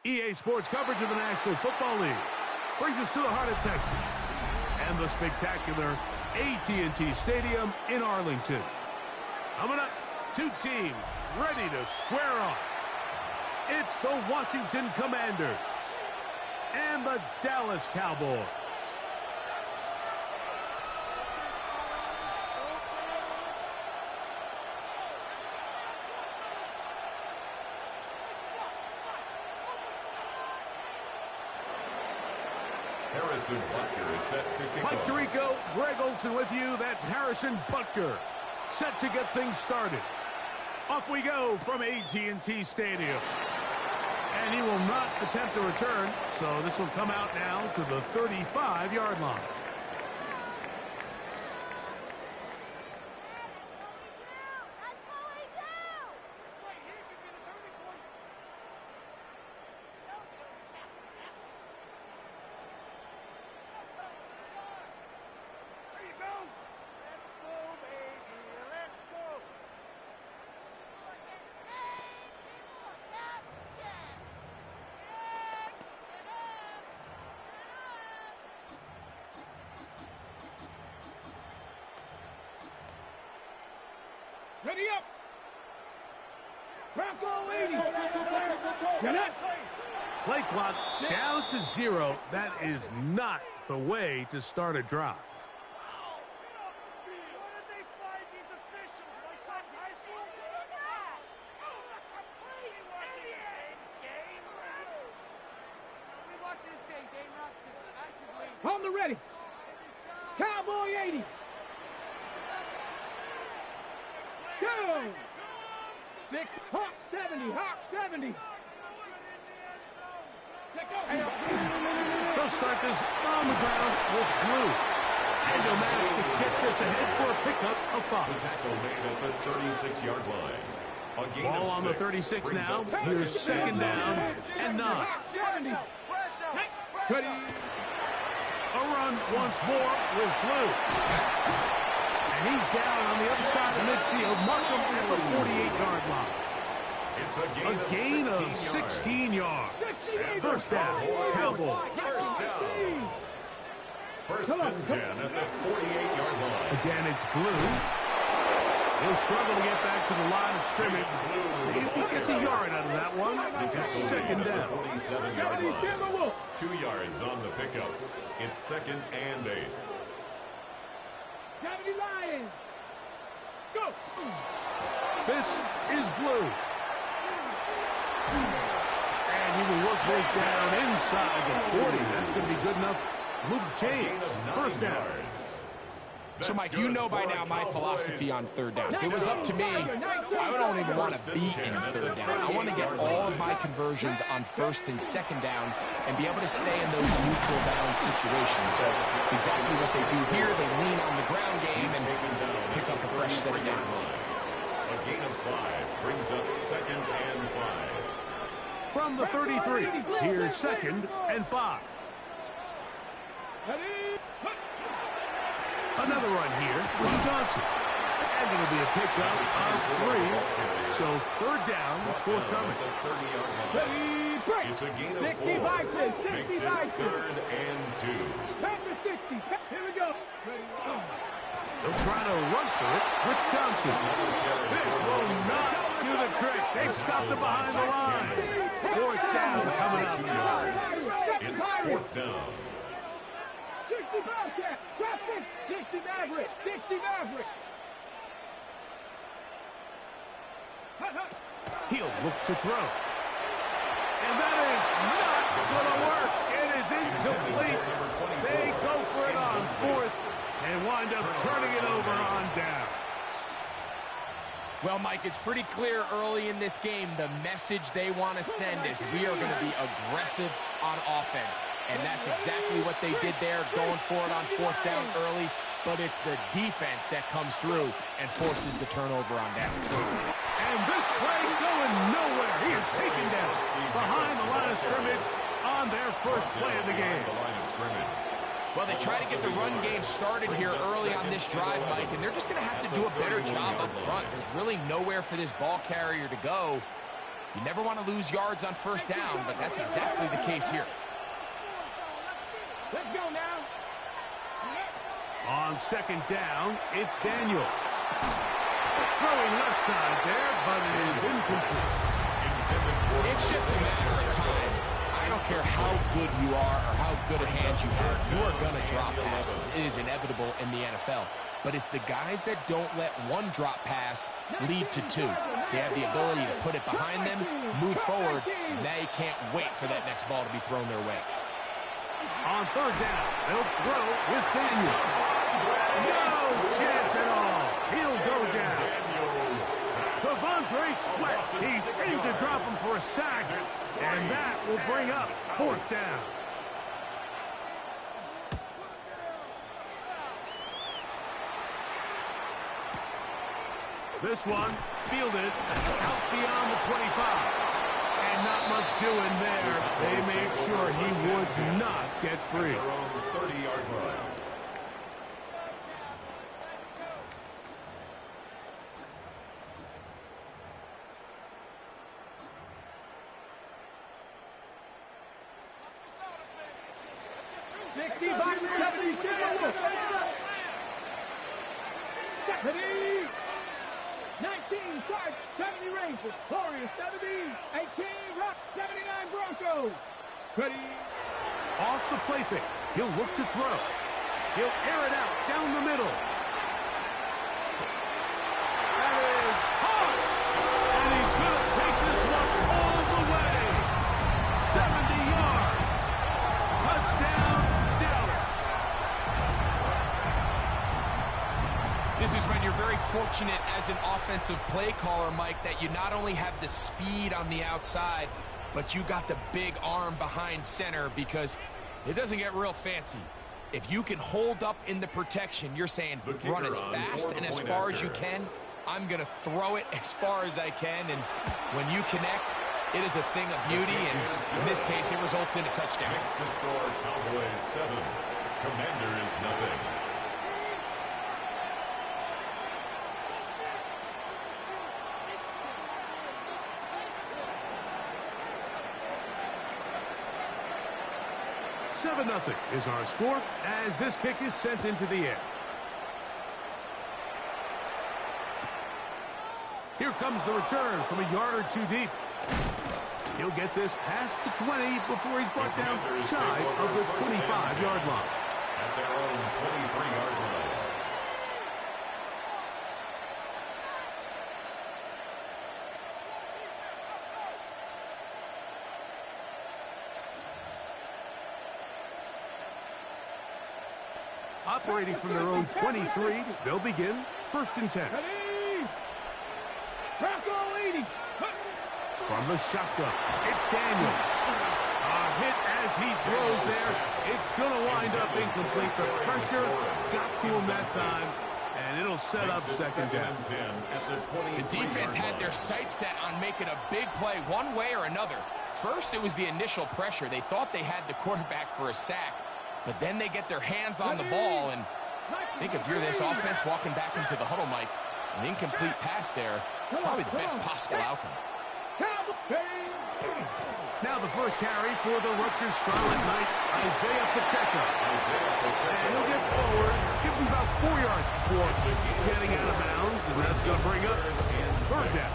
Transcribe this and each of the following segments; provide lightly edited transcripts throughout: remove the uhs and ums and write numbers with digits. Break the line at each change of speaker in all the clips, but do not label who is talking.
EA Sports coverage of the National Football League brings us to the heart of Texas and the spectacular AT&T Stadium in Arlington. Coming up, two teams ready to square off. It's the Washington Commanders and the Dallas Cowboys.
Harrison Butker is set to kick
Mike
off.
Tirico, Greg Olson with you. That's Harrison Butker set to get things started. Off we go from AT&T Stadium. And he will not attempt a return, so this will come out now to the 35-yard line.
Ready up! Bronco 80!
Play clock down to 0. That is not the way to start a drive.
On the ready! Cowboy 80! Go! 6, Hawk 70, Hawk 70.
They'll start this on the ground with blue. And they'll manage to get this ahead for a pickup of 5.
The tackle made at the 36-yard line. A gain
Ball
of
on the
6
36
brings
now.
up
Here's second down and 9.
Hawk 70. Ready.
A run once more with blue. And he's down on the other side of midfield. Markham at the 48-yard line.
It's
A gain of 16 yards. First down, Cowboys.
First down. First and 10 at the 48-yard line.
Again, it's blue. He'll struggle to get back to the line of scrimmage. Maybe he gets a yard out of that one. It's second down.
47-yard line. 2 yards on the pickup. It's second and 8.
70 Lions. Go.
This is blue. And he will work this down inside the 40. That's going to be good enough to move the chains. First down.
So, Mike, you know by now my philosophy on third down. If it was up to me, I don't even want to be in third down. I want to get all of my conversions on first and second down and be able to stay in those neutral down situations. So it's exactly what they do here. They lean on the ground game and pick up a fresh set of downs.
A gain of 5 brings up second and 5.
From the 33, here's second and 5. Another run here from Johnson. And it'll be a pickup of 3. So third down, forthcoming.
It's a gain of 4. Makes it third and 2.
Back to 60. Here we go.
They'll try to run for it with Johnson. This will not do the trick. They've stopped it behind the line. Fourth down coming up.
It's fourth down.
60 Bobcat. Traffic. 60 Maverick. 60 Maverick.
He'll look to throw. And that is not going to work. It is incomplete. They go for it on fourth and wind up turning it over on down.
Well, Mike, it's pretty clear early in this game the message they want to send is we are going to be aggressive on offense. And that's exactly what they did there, going for it on fourth down early. But it's the defense that comes through and forces the turnover on downs.
And this play going nowhere. He is taken down behind the line of scrimmage on their first play of the game.
Well, they try to get the run game started here early on this drive, Mike, and they're just going to have to do a better job up front. There's really nowhere for this ball carrier to go. You never want to lose yards on first down, but that's exactly the case here.
Let's go now.
On second down, it's Daniels. Throwing left side there, but it is incomplete.
It's just a matter of time. I don't care how good you are or how good a hand you have, you are going to drop passes. It is inevitable in the NFL. But it's the guys that don't let one drop pass lead to two. They have the ability to put it behind them, move forward, and they can't wait for that next ball to be thrown their way.
On third down, they'll throw with Daniels. No chance at all. He'll go down. Devontae Sweat, he's aimed to drop him for a sack, and that will bring up fourth down. This one fielded out beyond the 25. And not much doing there. They made sure he would not get free.
30-yard line.
Stephanie, 19, Clark, 70 Rangers, Warriors, 70, 18, Rock, 79 Broncos. Ready?
Off the play fake. He'll look to throw. He'll air it out down the middle. That is hot. And he's going to take this one all the way. 70 yards. Touchdown, Dallas.
This is when you're very fortunate as an offensive play caller, Mike, that you not only have the speed on the outside, but you got the big arm behind center, because it doesn't get real fancy. If you can hold up in the protection, you're saying run as fast and as far as you can. I'm going to throw it as far as I can, and when you connect, it is a thing of beauty, and in this case, it results in a touchdown.
Makes the score Cowboys 7, Commanders nothing.
Seven 0 is our score as this kick is sent into the air. Here comes the return from a yard or two deep. He'll get this past the 20 before he's brought down shy of the 25-yard line.
At their own 23-yard line.
Operating from their own 23, they'll begin 1st and 10.
Ready? Bronco leading.
From the shotgun, it's Daniels. A hit as he throws there. It's going to wind up incomplete. The pressure got to him that time, and it'll set up second down.
The defense had their sights set on making a big play one way or another. First, it was the initial pressure. They thought they had the quarterback for a sack, but then they get their hands on the ball, and I think if you're this offense walking back into the huddle, Mike, an incomplete pass there, probably the best possible outcome.
Now the first carry for the Rutgers Scarlet Knight, Isaiah Pacheco. And he'll get forward, give him about 4 yards before getting out of bounds, and that's going to bring up third down.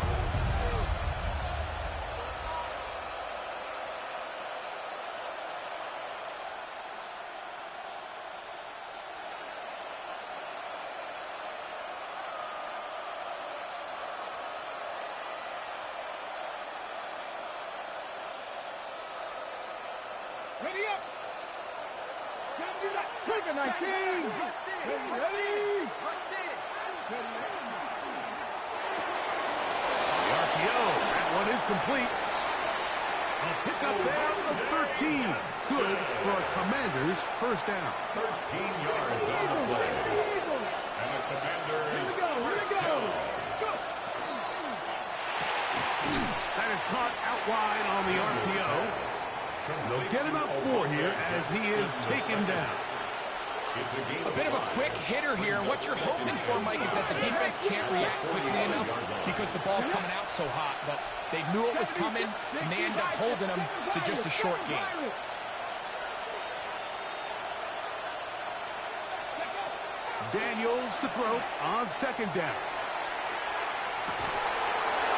Ready up. Trigger 19. Ready.
The RPO, that one is complete. A pickup there of 13. Good for a Commanders first down.
13 yards on the play. And the Commanders first down.
That is caught out wide on the RPO. They'll get about 4 here as he is taken down.
It's
A bit of a quick hitter here. What you're hoping for, Mike, is that the defense can't react quickly enough because the ball's coming out so hot. But they knew it was coming, and they end up holding them to just a short game.
Daniels to throw on second down.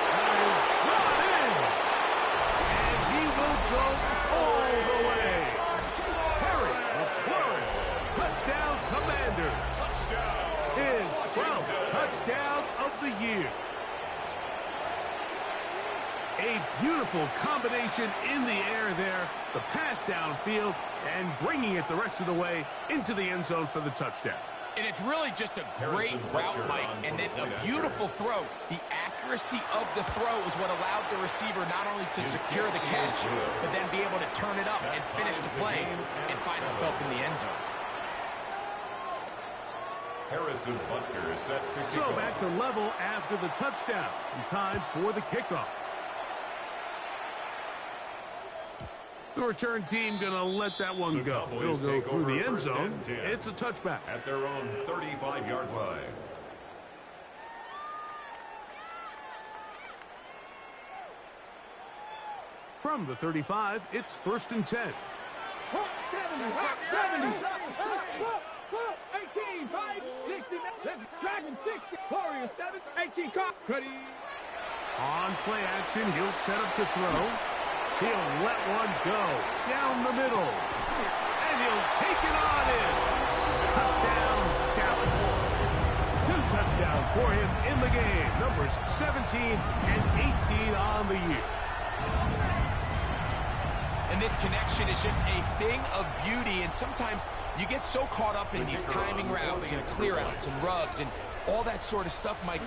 That is brought in. And he will go all the way. Harry McLaurin. Touchdown, Commanders. His 12th touchdown of the year. A beautiful combination in the air there. The pass downfield and bringing it the rest of the way into the end zone for the touchdown.
And it's really just a great route, Mike, and then a beautiful throw. The accuracy of the throw is what allowed the receiver not only to secure the catch, but then be able to turn it up and finish the play and find himself in the end zone.
Harrison Butker is set to kick
So
off.
back to level after the touchdown. In time for the kickoff. The return team going to let that one go. It'll go through the end zone. It's a touchback.
At their own 35-yard line.
From the 35, it's 1st and 10.
70, 18, 5, 60, Dragon 60, Warrior 7, 18, caught. Ready.
On play action, he'll set up to throw. He'll let one go down the middle. And he'll take it on in. Touchdown, Dallas. 2 touchdowns for him in the game. Numbers 17 and 18 on the year.
And this connection is just a thing of beauty, and sometimes you get so caught up in these timing routes and clear-outs and rubs and all that sort of stuff, Mike.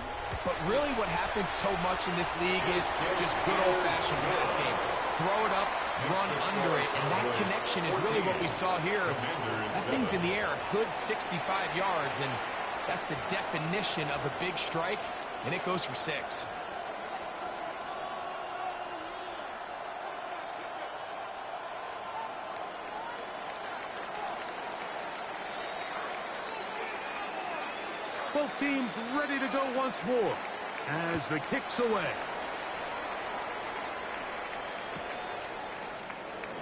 But really what happens so much in this league is just good old-fashioned pass game. Throw it up, run under it, and that connection is really what we saw here. That thing's in the air a good 65 yards, and that's the definition of a big strike, and it goes for 6.
Both teams ready to go once more as the kick's away.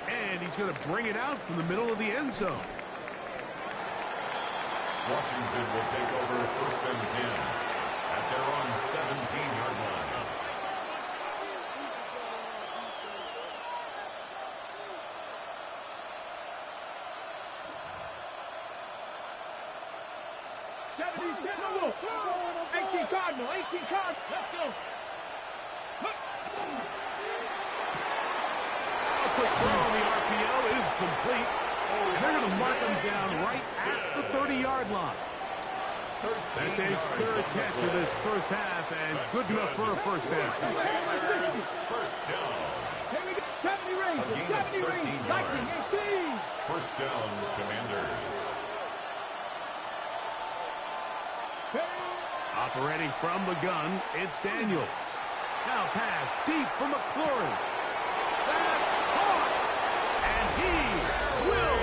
And he's going to bring it out from the middle of the end zone.
Washington will take over 1st and 10 at their own 17-yard line.
Cardinal, 18 Cardinal. Let's go.
A quick throw on the RPO is complete. And they're going to mark him down right at the 30-yard line. That's his 3rd catch of this first half, and good enough for a first down.
First down.
Here we go. 70 Rangers, 70 Rangers. Lightning, 18.
First down, Commanders.
Operating from the gun, it's Daniels. Now pass deep for McLaurin. That's caught! And he will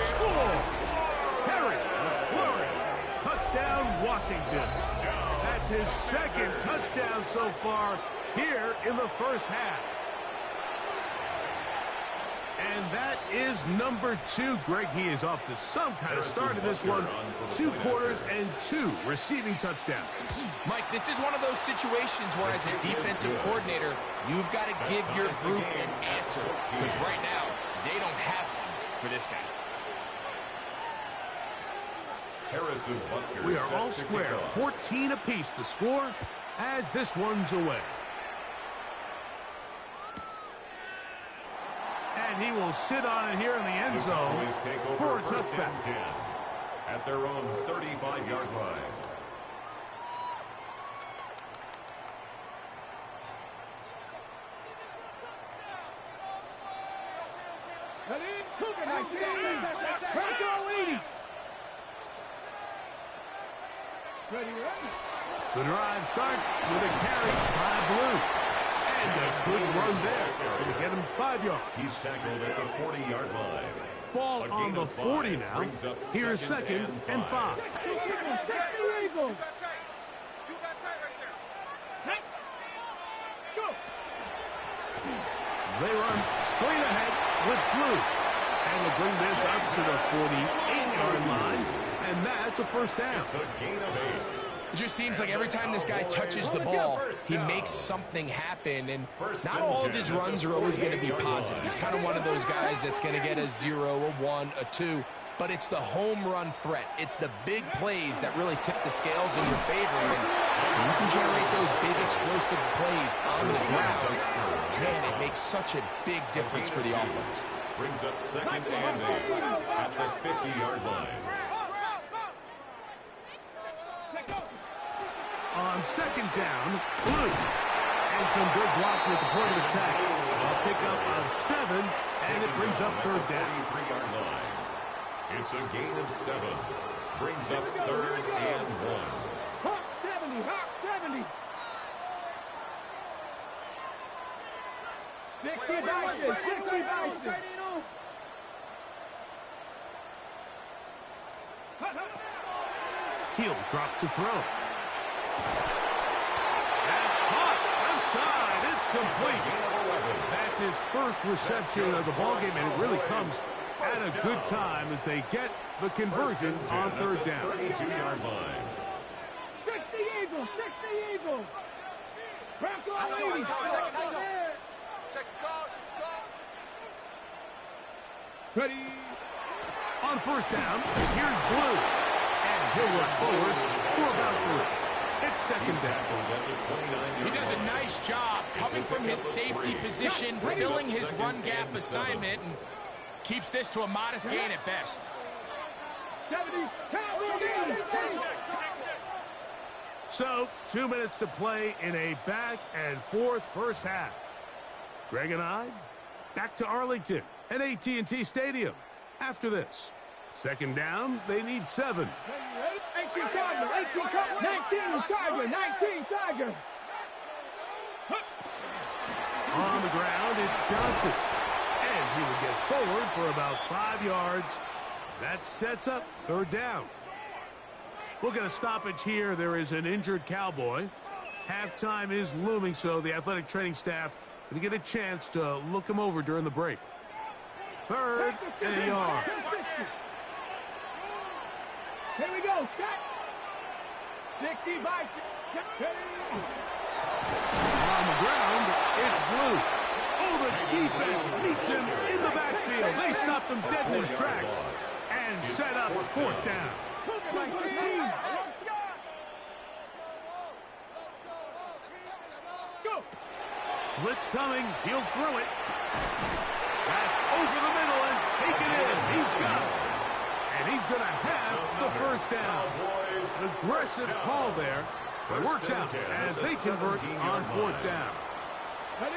score! Harry McLaurin. Touchdown, Washington. That's his 2nd touchdown so far here in the first half. And that is number 2. Greg, he is off to some kind of start in this one. 2 quarters and 2 receiving touchdowns.
Mike, this is one of those situations where as a defensive coordinator, you've got to give your group an answer. Because right now, they don't have one for this guy.
Harrison Butker.
We are all square. 14 apiece the score as this one's away. And he will sit on it here in the end zone for a touchback.
At their own 35-yard line.
Ready? Cougar 19. Bronco 80. Ready, ready.
The drive starts with a carry by Blue. And a good run there to get him 5 yards.
He's tackled at the 40-yard line.
Ball on the 40 now. Here's second and 5. They run straight ahead with blue. And will bring this up to the 48-yard line. And that's a first down.
It's a gain of 8.
It just seems like every time this guy touches the ball, he makes something happen. And not all of his runs are always going to be positive. He's kind of one of those guys that's going to get a 0, a 1, a 2. But it's the home run threat. It's the big plays that really tip the scales in your favor. And you can generate those big explosive plays on the ground. Man, it makes such a big difference for the offense.
Brings up second and 8 at the 50-yard line.
On second down, blue. And some good block with the point of attack. A pickup of 7, and it brings up third down.
43-yard line. It's a gain of 7. Brings up third and 1.
Hawk 70, Hawk 70. 60 boxes, 60 boxes.
He'll drop to throw. That's caught. Left side. It's complete. That's his first reception of the ballgame, and it really comes at a good time as they get the conversion on third down.
32-yard line.
60 Eagles, 60 Eagles. Bronco lead. Ready.
On first down, here's Blue. And he'll look forward for about 3. It's second down.
He does a nice job coming from his safety position, filling his run gap assignment, and keeps this to a modest gain at best.
70. Cowboys.
So, 2 minutes to play in a back-and-forth first half. Greg and I, back to Arlington at AT&T Stadium. After this, second down, they need 7.
18 Tiger, 18 Tiger, 19 Tiger, 19 Tiger.
On the ground, it's Johnson. And he will get forward for about 5 yards. That sets up third down. We'll get a stoppage here. There is an injured Cowboy. Halftime is looming, so the athletic training staff going to get a chance to look him over during the break. Third and a yard.
Here we go. Set. 60 by.
On the ground, it's Blue. Oh, the defense meets him in the backfield. They stopped him dead in his tracks and set up fourth down.
Go.
Blitz coming. He'll throw it. That's over the middle and taken in. He's got it. And he's going to have the first down. Aggressive call there. It works out as they convert on fourth down.
Cut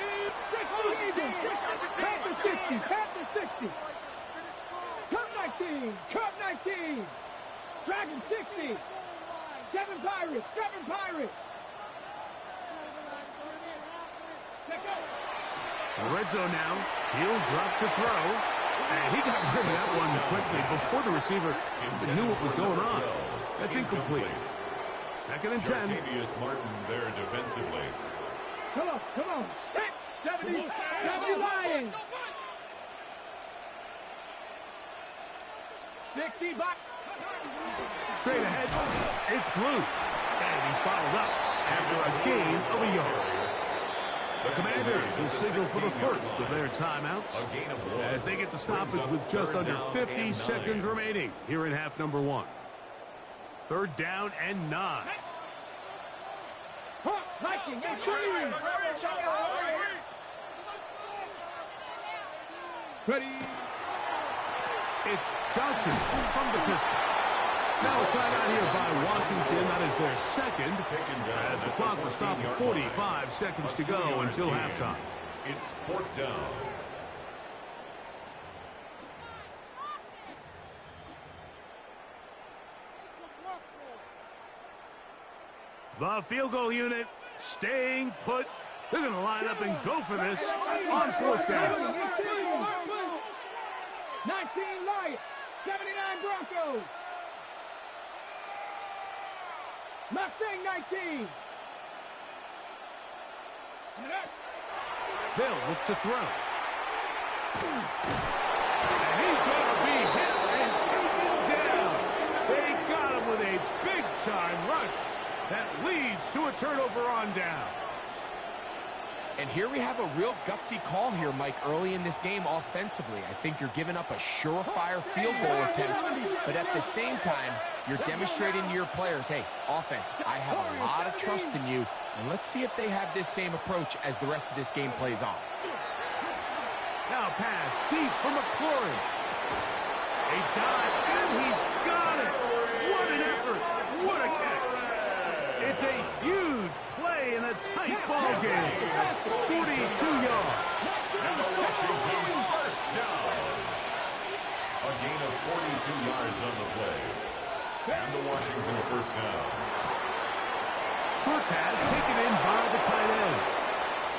the 60. Cut the 60. Cut 19. Cut 19. Dragon 60. 7 Pirates. 7 Pirates.
Red zone now. He'll drop to throw. And he got rid of that one quickly before the receiver knew what was going on. That's incomplete. Second and 10.
Jartavius Martin there defensively.
Come on, come on. 70 Lions. 60 back.
Straight ahead. It's Blue. And he's bottled up after a gain of a yard. The Commanders will signal for the first of their timeouts as they get the stoppage with just under 50 seconds remaining here in half number 1. Third down and 9.
Viking, ready.
It's Johnson from the pistol. Now a timeout here by Washington. That is their second, as the clock will stop at 45 seconds to go until halftime.
It's fourth down.
The field goal unit staying put. They're going to line up and go for this on fourth down.
19 Giants. 79 Broncos. Mustang 19.
They'll look to throw. And he's going to be hit and taken down. They got him with a big-time rush that leads to a turnover on down.
And here we have a real gutsy call here, Mike, early in this game offensively. I think you're giving up a surefire field goal attempt, but at the same time, you're demonstrating to your players, hey, offense, I have a lot of trust in you, and let's see if they have this same approach as the rest of this game plays on.
Now pass deep for McLaurin. A dive, and he's got it. What an effort. What a catch. It's a huge play in a tight ball game. 42 yards.
And the Washington first down. A gain of 42 yards on the play. And the Washington first down.
Short pass taken in by the tight end.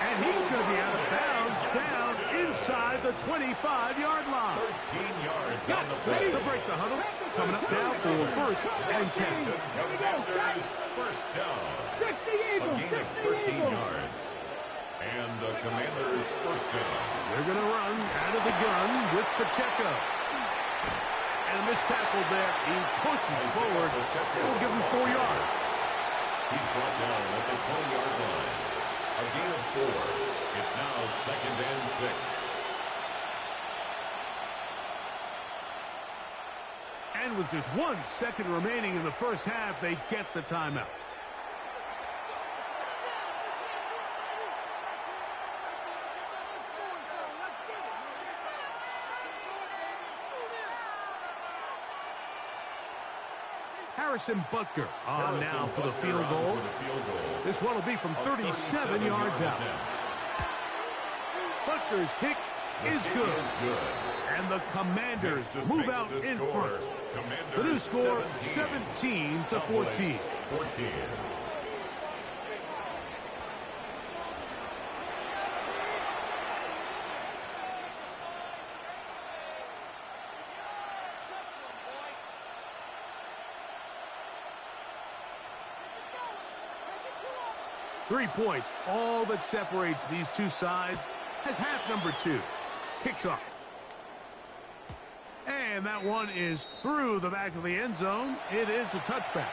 And he's going to be out of bounds down inside the 25-yard line.
13 yards on the play.
To break the huddle. Coming up now for first and 10.
Commanders first down. A gain of 13 yards. And the Commanders first down.
They're going to run out of the gun with Pacheco. And a missed tackle there. He pushes forward. It'll give him 4 yards.
He's brought down at the 20-yard line. A gain of 4. It's now 2nd and 6.
And with just 1 second remaining in the first half, they get the timeout. Harrison Butker on now for the field goal. This one will be from 37 yards out. Butker's kick is good. And the Commanders move out in front. The new score, 17-14. 3 points, all that separates these two sides as half number 2 kicks off. And that one is through the back of the end zone. It is a touchback.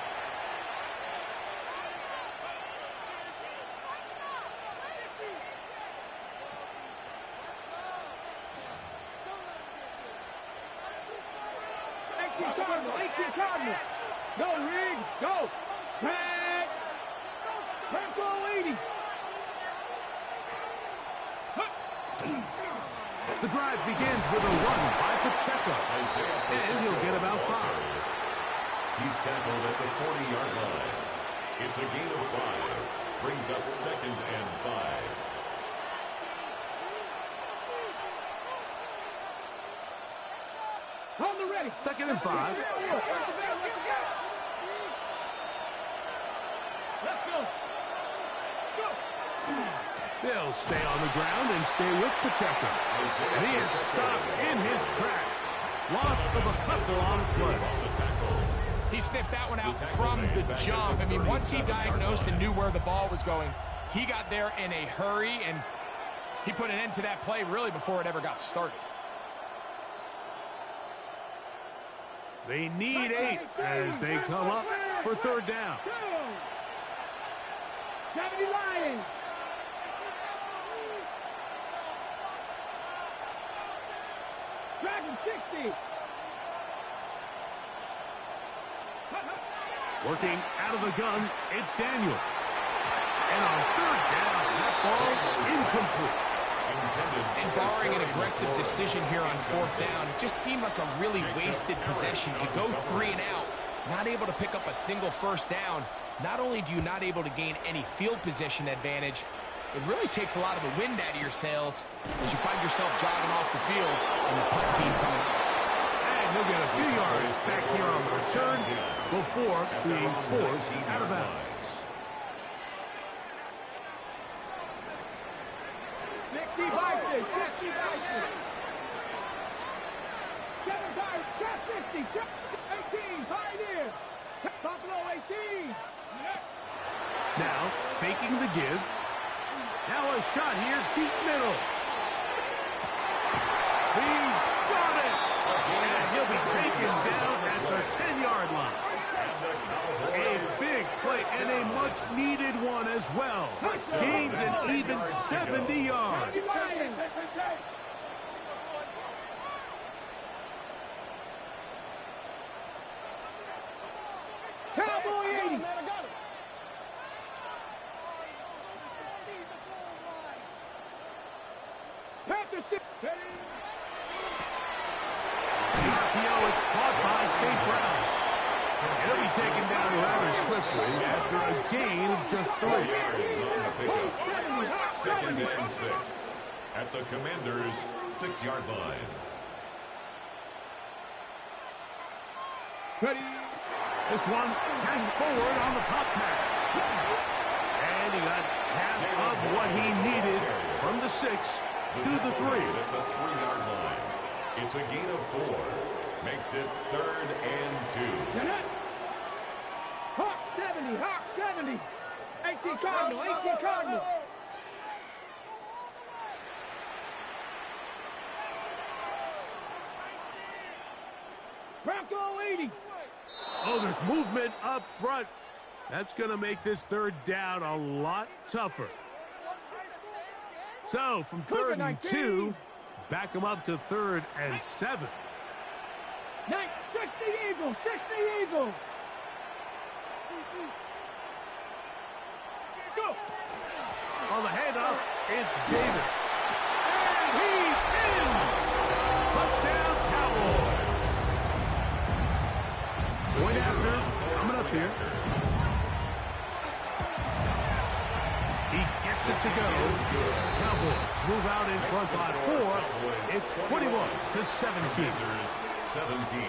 Cardinal. Go, Rig. Go. Back. Franco 80.
The drive begins with a run by Pacheco. And he'll get about 5.
He's tackled at the 40-yard line. It's a gain of 5. Brings up 2nd and 5.
On the ready.
2nd and 5.
Let's go. Go.
They'll stay on the ground and stay with Pacheco. And he is stopped in his tracks. Loss of a couple on play.
He sniffed that one out from the jump. I mean, once he diagnosed and knew where the ball was going, he got there in a hurry, and he put an end to that play really before it ever got started.
They need 8 as they come up for 3rd down.
70 Lions. Dragon 60.
Working out of the gun, it's Daniels. And on 3rd down, that ball incomplete.
And barring an aggressive decision here on 4th down, it just seemed like a really wasted possession to go 3 and out, not able to pick up a single 1st down. Not only do you not able to gain any field position advantage, it really takes a lot of the wind out of your sails as you find yourself jogging off the field and the punt team coming up.
And he'll get a few yards back here on the return before being forced out of bounds.
60 Vikings. 60 Vikings. 7 Pirates. Cat 60, 18, Pioneer. Buffalo 18.
Now, faking the give. Now a shot here, deep middle. He's got it. And he'll be taken down at the 10-yard line. A big play and a much-needed one as well. Gains an even 70 yards.
Cowboy 80. Panthers 6.
TPO, it's caught by St. Brown's. He'll be taken down rather swiftly after a gain of just 3.
Second and 6 at the Commanders' 6-yard line.
Ready.
This one tagged forward on the pop pass. And he got half of what he needed from the 6 to the 3.
At the 3-yard line. It's a gain of 4. Makes it 3rd and 2.
Hawk 70, Hawk 70. 18 Cardinal, 18 Cardinal. Bronco 80.
Oh, there's movement up front. That's going to make this 3rd down a lot tougher. So, from 3rd and 2, back him up to 3rd and 7.
60 Eagles, 60 Eagles. Go.
On the handoff, it's Davis. And he's in! Touchdown, Cowboys. Point after, coming up here. He gets it to go. Cowboys move out in front by 4. It's 21-17.
17.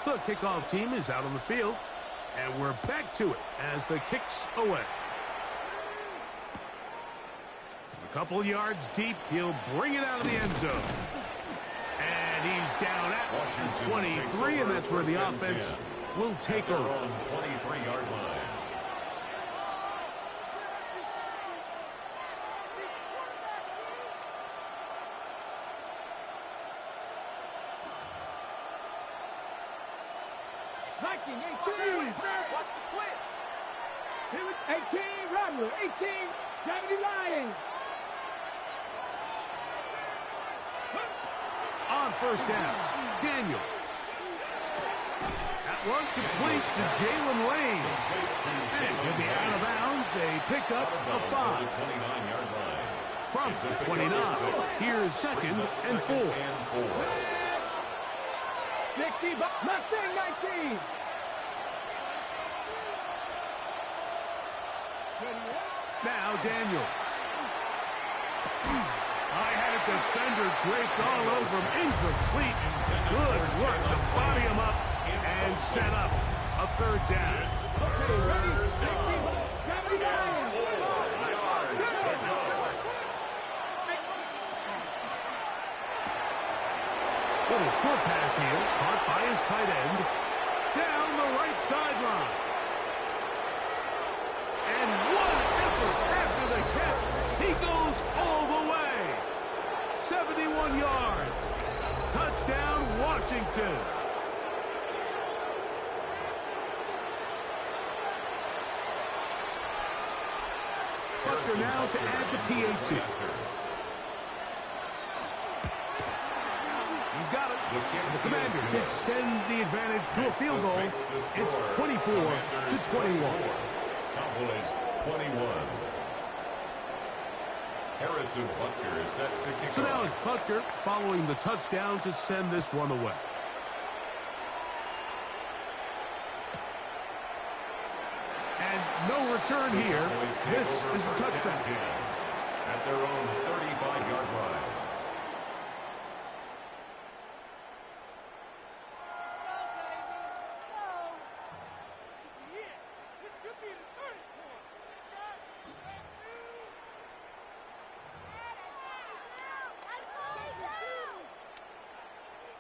The kickoff team is out on the field, and we're back to it as the kick's away. A couple yards deep, he'll bring it out of the end zone. And he's down at the 23, and that's where the offense will take over.
23-yard line.
Viking 18. 18 Robert, 18 Gravity Lions.
On first down, Daniels. That one completes to Jalen Lane. And he'll be out of bounds, a pickup of 5. From the 29, here's 2nd and 4.
60, Mustang 19.
Now Daniels. I had a defender draped all over him. Incomplete. Good work to body him up and set up a 3rd down.
Okay, ready? 60, Gravity Lions.
Little short pass here, caught by his tight end, down the right sideline. And one effort after the catch, he goes all the way. 71 yards. Touchdown, Washington. Butker now to add the PAT. He's got it. The Commanders extend the advantage to a field goal. It's 24-21.
Cowboys 21. Harrison Butker is set to kick
So now
off.
it's Butker following the touchdown to send this one away. And no return here. This is a touchback.
At their own 35-yard line.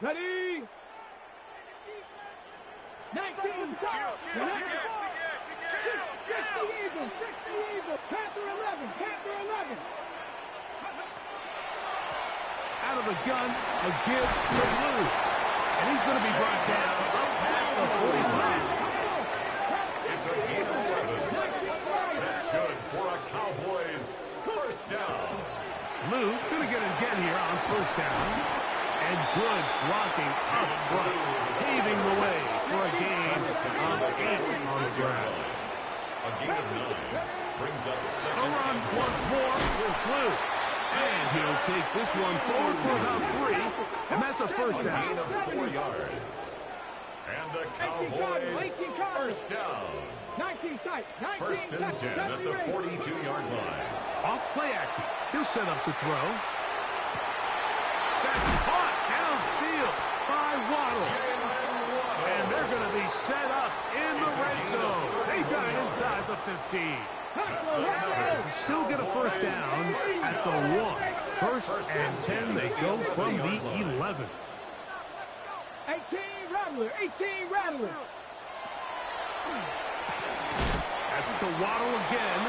Ready? 19, stop. 60 Eagles, 60 Eagles. Panther 11, Panther 11.
Out of the gun, a give to Lou. And he's going to be brought down up past the 45.
It's a gain of 11. That's good for a Cowboys first down.
Lou going to get it again here on first down. And good blocking up front, paving the way for a gain of 8 on the ground.
A gain of 9 brings up
A
second.
run once more with Lou. And he'll take this one forward for about 3, and that's a first down.
Gain of 4 yards. And the Cowboys first down.
19 tight, 19
First and 10 at the 42-yard line.
Off play action. He'll set up to throw. That's caught downfield by Waddle. And they're going to be set up in the red zone. They got it inside the 15. Still get a first down at the 1. First and 10, they go from the 11.
18 Rattler, 18 Rattler.
That's to Waddle again.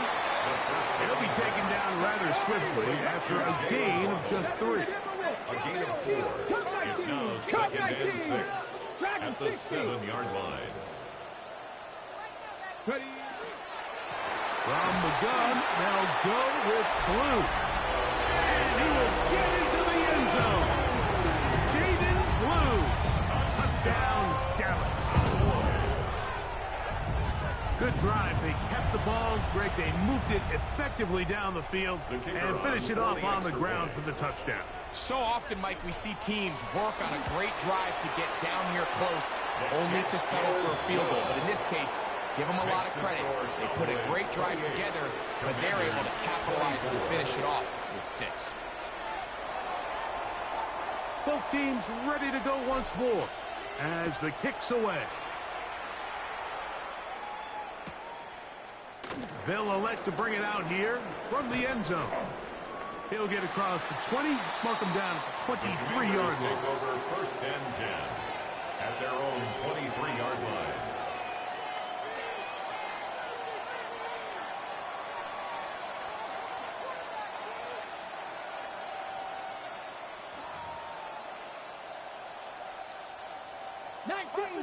He'll be taken down rather swiftly after a gain of just 3.
A gain of 4. It's now second and 6 at the 7-yard line.
Ready?
From the gun, they'll go with Blue. And he will get into the end zone. Jaden Blue. Touchdown, Dallas. Good drive. They kept the ball. Greg, they moved it effectively down the field and finished it off on the ground for the touchdown.
So often, Mike, we see teams work on a great drive to get down here close, only to settle for a field goal. But in this case, give them a lot of credit. They put a great drive together, but they're able to capitalize and finish it off with 6.
Both teams ready to go once more as the kick's away. They'll elect to bring it out here from the end zone. He'll get across the 20, mark him down at the 23-yard line.
Take over first and 10 at their own 23-yard line.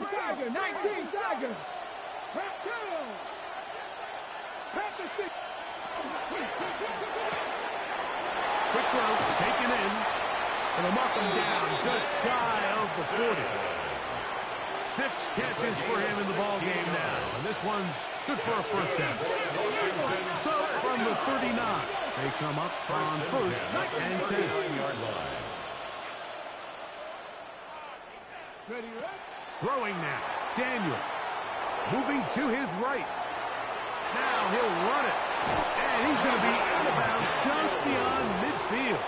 Tiger, 19 Tiger. Back down. Back to 6.
Quick throw, taken in. And they'll mark him down just shy of the 40. 6 catches for him in the ball game now. And this one's good for a first down. So from the 39, they come up on first and 10.
Ready, right?
Throwing now. Daniel. Moving to his right. Now he'll run it. And he's going to be out of bounds just beyond midfield.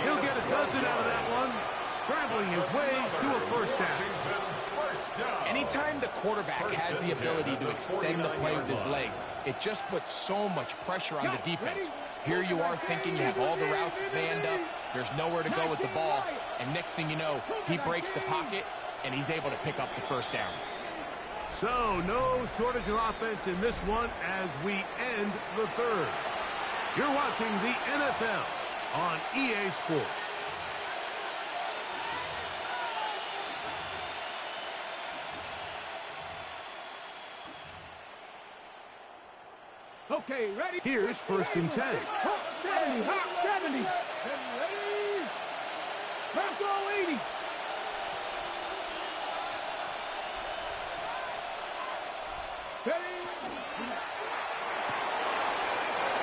He'll get a dozen out of that one. Scrambling his way to a first down.
Anytime the quarterback has the ability to extend the play with his legs, it just puts so much pressure on the defense. Here you are thinking you have all the routes manned up, there's nowhere to go with the ball, and next thing you know, he breaks the pocket, and he's able to pick up the first down.
So, no shortage of offense in this one as we end the third. You're watching the NFL on EA Sports.
Okay, ready?
Here's first and 10.
Hop 70, hop 70. Ready? Bronco 80. Ready?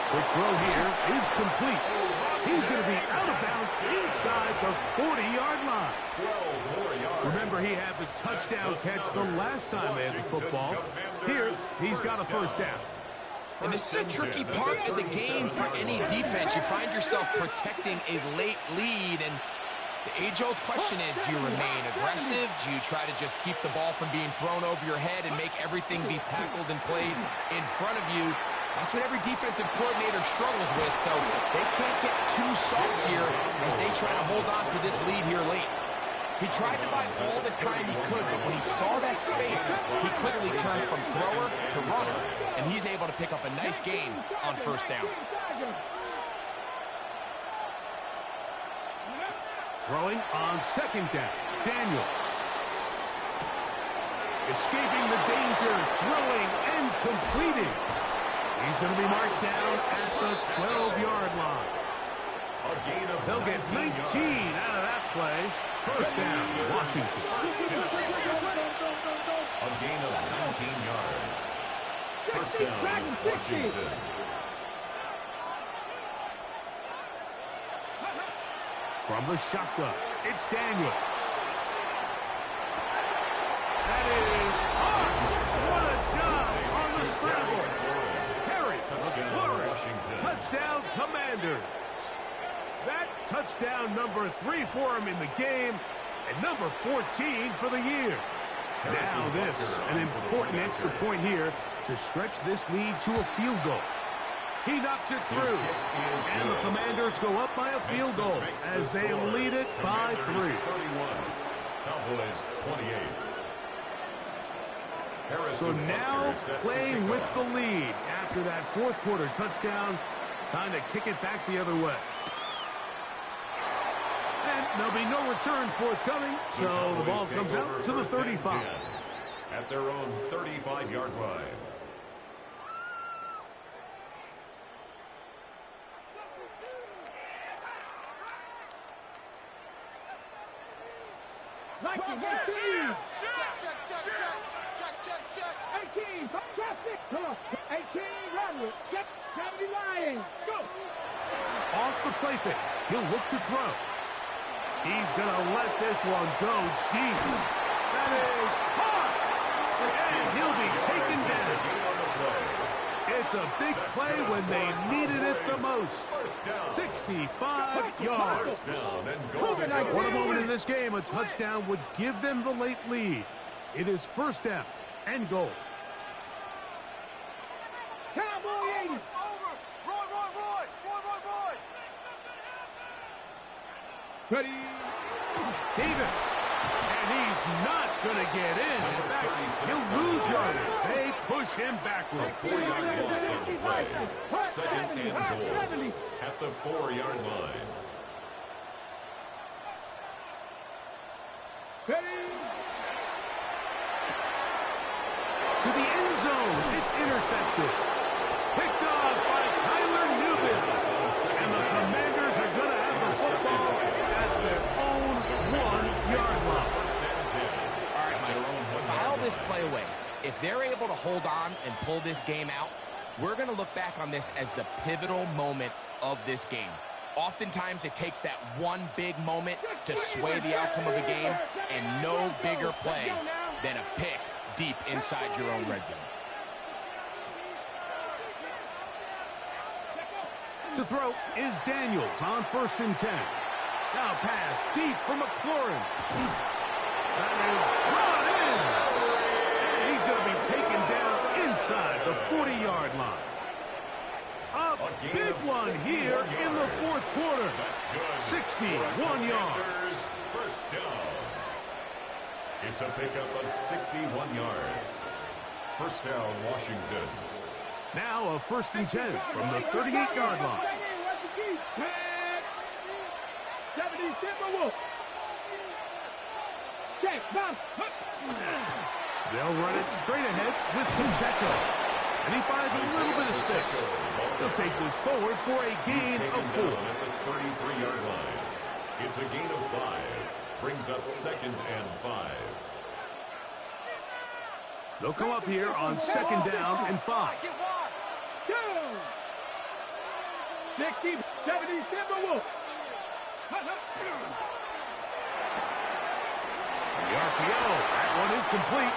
Quick throw here is complete. He's going to be out of bounds inside the 40-yard line. Remember, he had the touchdown catch the last time they had the football. Here, he's got a first down.
And this is a tricky part of the game for any defense. You find yourself protecting a late lead, and the age-old question is, do you remain aggressive? Do you try to just keep the ball from being thrown over your head and make everything be tackled and played in front of you? That's what every defensive coordinator struggles with, so they can't get too soft here as they try to hold on to this lead here late. He tried to buy all the time he could, but when he saw that space, he quickly turned from thrower to runner, and he's able to pick up a nice gain on first down.
Throwing on second down. Daniel. Escaping the danger, throwing and completing. He's going to be marked down at the 12-yard line. They'll get 19 out of that play. First down, Washington.
A gain of 19 yards. First down, Washington.
From the shotgun, it's Daniel. That is hard. What a job on the scramble. Harry, Washington. Touchdown, Commanders. That touchdown number 3 for him in the game, and number 14 for the year. Now this, an important extra point here to stretch this lead to a field goal. He knocks it through, and the Commanders go up by a field goal as they lead it by 3.
Cowboys 28.
So now playing with the lead after that fourth quarter touchdown, time to kick it back the other way. And there'll be no return forthcoming, so the ball comes out to the 35.
At their own 35-yard line.
Check. 18, traffic. Come on. 18, Roderick. Check. 70 Lions. Go.
Off the play fake. He'll look to throw. He's going to let this one go deep. That is hard. And he'll be taken down. It's a big play when they needed it the most. 65 yards. What a moment in this game. A touchdown would give them the late lead. It is first down and goal.
Cowboy 80. Ready.
Davis. And he's not going to get in. In fact, he'll lose yardage. They push him backwards.
4-yard loss on the play. Second and goal at the 4-yard line.
Ready.
To the end zone. It's intercepted. Picked off by Tyler Newman. And the Commanders are going to have the football at their own 1-yard line.
All right, Mike, file this play away. If they're able to hold on and pull this game out, we're going to look back on this as the pivotal moment of this game. Oftentimes, it takes that one big moment to sway the outcome of a game, and no bigger play than a pick deep inside your own red zone.
To throw is Daniels on 1st and 10. Now pass deep for McLaurin. That is brought in. And he's going to be taken down inside the 40-yard line. A big one here in the fourth quarter. 61 yards.
First down. It's a pickup of 61 yards. First down, Washington.
Now a 1st and 10 from the 38-yard line.
70 Timberwolves. Check.
They'll run it straight ahead with Pacheco. And he finds a little bit of space. He'll take this forward for a gain of 4.
At the 33-yard line. It's a gain of 5. Brings up 2nd and 5.
They'll come up here on 2nd down and 5.
60, 70 Timberwolves.
The RPO, that one is complete.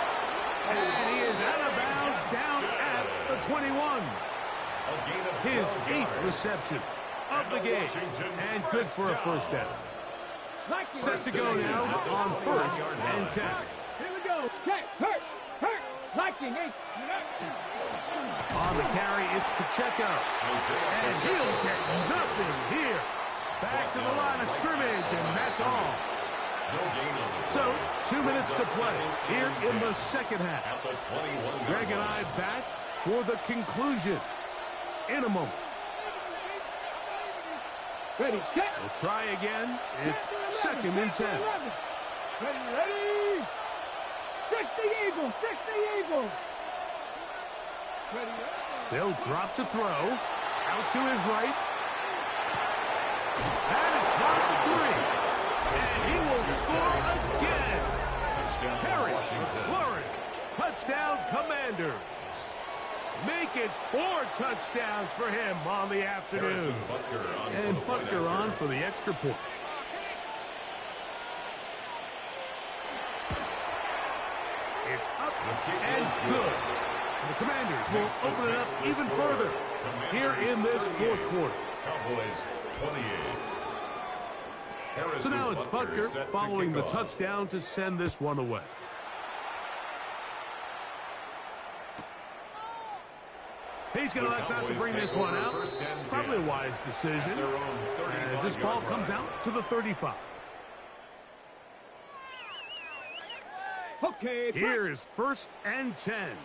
And he is out of bounds down at the 21. His 8th reception of the game. And good for a first down. Set to go now on 1st and 10.
Here we go. Check. Hurt. Liking 8.
On the carry, it's Pacheco. And he'll get nothing here. Back to the line of scrimmage, and that's all.
No gain on the
So,
play.
2 minutes to play here in the second half.
At the 21.
Greg and I back for the conclusion in a moment.
Ready, set.
We'll try again. It's 2nd and 10.
Ready, ready. 60 Eagles, 60 Eagles. Ready, ready.
They'll drop to throw. Out to his right. That is caught 3. And he will score again.
Touchdown,
Harry
Washington.
Lawrence. Touchdown Commanders. Make it 4 touchdowns for him on the afternoon. And Butker on for the extra point. It's up and good. And the Commanders will open it up even further here in this 4th quarter.
Cowboys 28.
So now it's Butker following the touchdown to send this one away. He's going to elect not to bring this one out. Probably a wise decision as this ball comes out to the 35.
Okay.
Here is 1st and 10.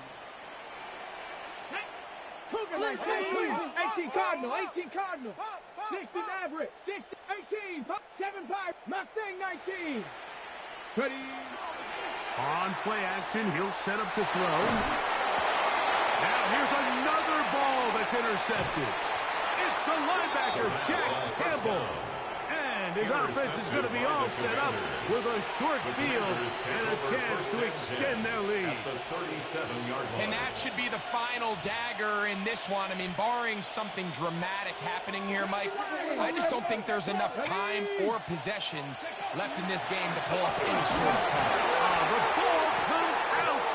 Cougar 18 Cardinal, 18 Cardinal. 60 Maverick, 60, 18, 7 Pirate, Mustang 19. Ready.
On play action, he'll set up to throw. Now here's another ball that's intercepted. It's the linebacker, Jack Campbell. And his offense is going to be all set up with a short field and a chance to extend their lead.
And that should be the final dagger in this one. I mean, barring something dramatic happening here, Mike, I just don't think there's enough time or possessions left in this game to pull up any sort of cover.
The ball comes out.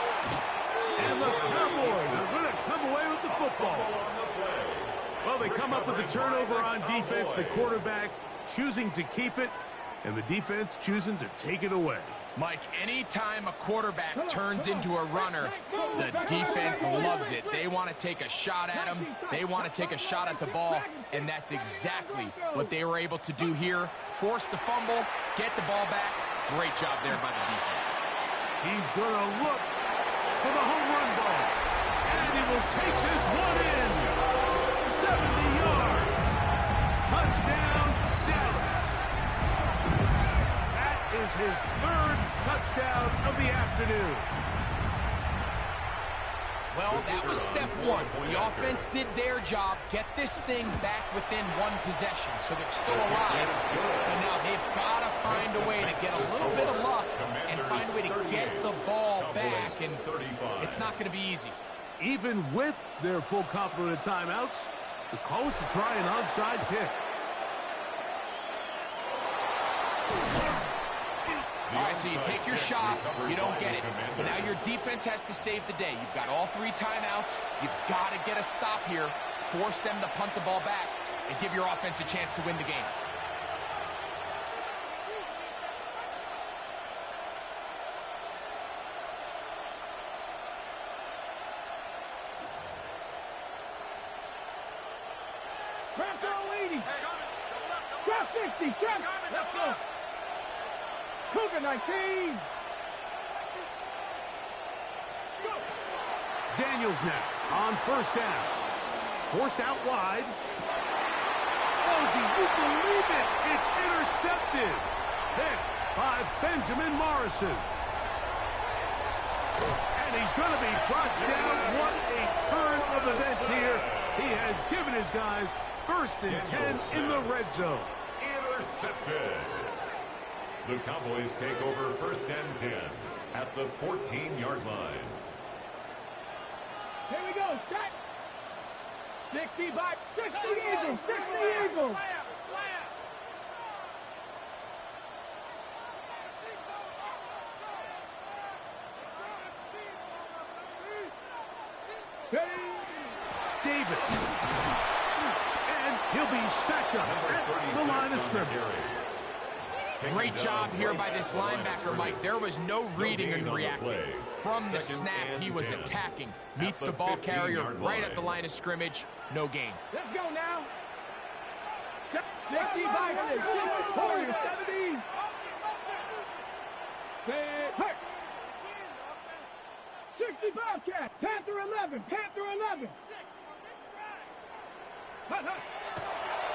And the Cowboys are going to come away with the football. Well, they come up with a turnover on defense. The quarterback choosing to keep it, and the defense choosing to take it away.
Mike, anytime a quarterback turns into a runner, the defense loves it. They want to take a shot at him. They want to take a shot at the ball, and that's exactly what they were able to do here. Force the fumble, get the ball back. Great job there by the defense.
He's going to look for the home run ball, and he will take this one in. 70 yards. Touchdown, Dallas. That is his 3rd touchdown of the afternoon.
Well, that was step 1. The offense did their job, get this thing back within 1 possession, so they're still alive. But now they've got to find a way to get a little bit of luck and find a way to get the ball back, and it's not going to be easy.
Even with their full complement of timeouts, the call is to try an onside kick.
All right, so you take your shot, you don't get it. But now your defense has to save the day. You've got all 3 timeouts. You've got to get a stop here, force them to punt the ball back, and give your offense a chance to win the game.
Trap throw 80. Trap 60. Trap. Let's go. Cougar 19. Go.
Daniels now on 1st down. Forced out wide. Oh, do you believe it? It's intercepted. Picked by Benjamin Morrison. And he's going to be brought down. What a turn of events here. He has given his guys 1st and 10 in the red zone.
Intercepted. The Cowboys take over 1st and 10 at the 14-yard line.
Here we go. Set. 60 by 60 Eagles. 60 Eagles.
Davis. And he'll be stacked up at the line of scrimmage.
Great job here by this linebacker, Mike. There was no reading and reacting. From the snap, he was attacking. Meets the ball carrier right at the line of scrimmage. No gain.
Let's go now. 60 by 60. 70. Set, hurt. 60 Bobcat. Panther 11. Panther 11. Hut, hut.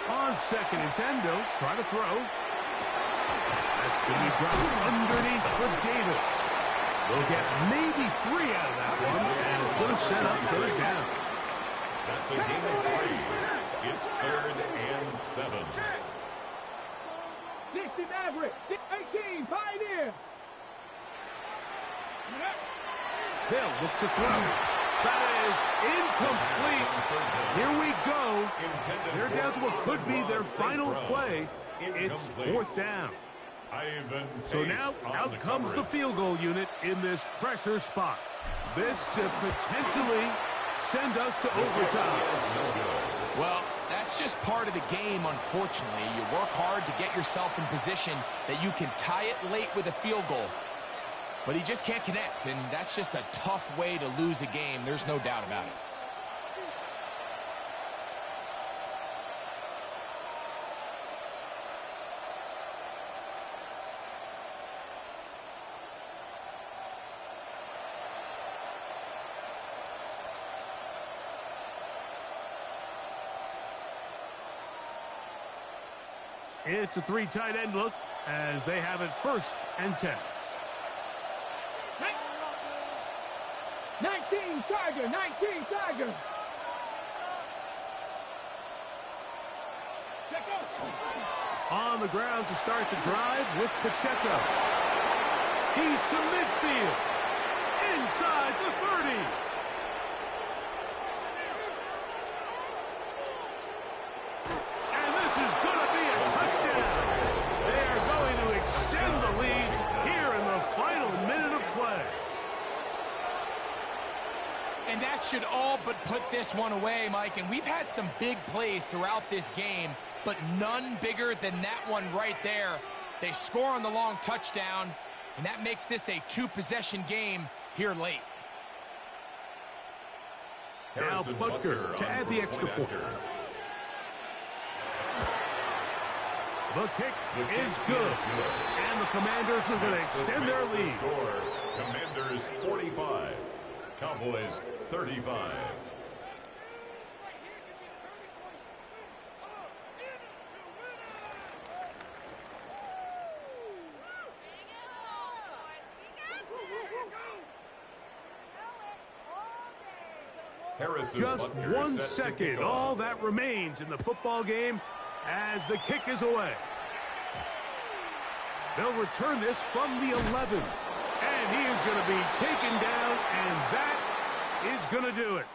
On 2nd and 10, they'll try to throw. That's going to be dropped underneath for Davis. They'll get maybe 3 out of that one, and it's going to set up 3rd down.
That's a gain of 3. It's 3rd and 7.
60 Maverick. 18 Pioneer.
They'll look to throw. That is incomplete. Here we go. They're down to what could be their final play. It's 4th down. So now out comes the field goal unit in this pressure spot. This to potentially send us to overtime.
Well, that's just part of the game, unfortunately. You work hard to get yourself in position that you can tie it late with a field goal. But he just can't connect, and that's just a tough way to lose a game. There's no doubt about it.
It's a 3 tight end look as they have it 1st and 10.
19 Tiger. 19 Tiger.
On the ground to start the drive with Pacheco. He's to midfield. Inside the 30. And this is going to be a touchdown. They are going to extend the lead here in the final minute of play.
And that should all but put this one away, Mike. And we've had some big plays throughout this game, but none bigger than that one right there. They score on the long touchdown, and that makes this a 2-possession game here late.
Now Butker to add the extra point. The kick is good. And the Commanders are going to extend their lead.
Commanders 45. Cowboys 35.
Just 1 second, all that remains in the football game as the kick is away. They'll return this from the 11. And he is going to be taken down, and that is going to do it.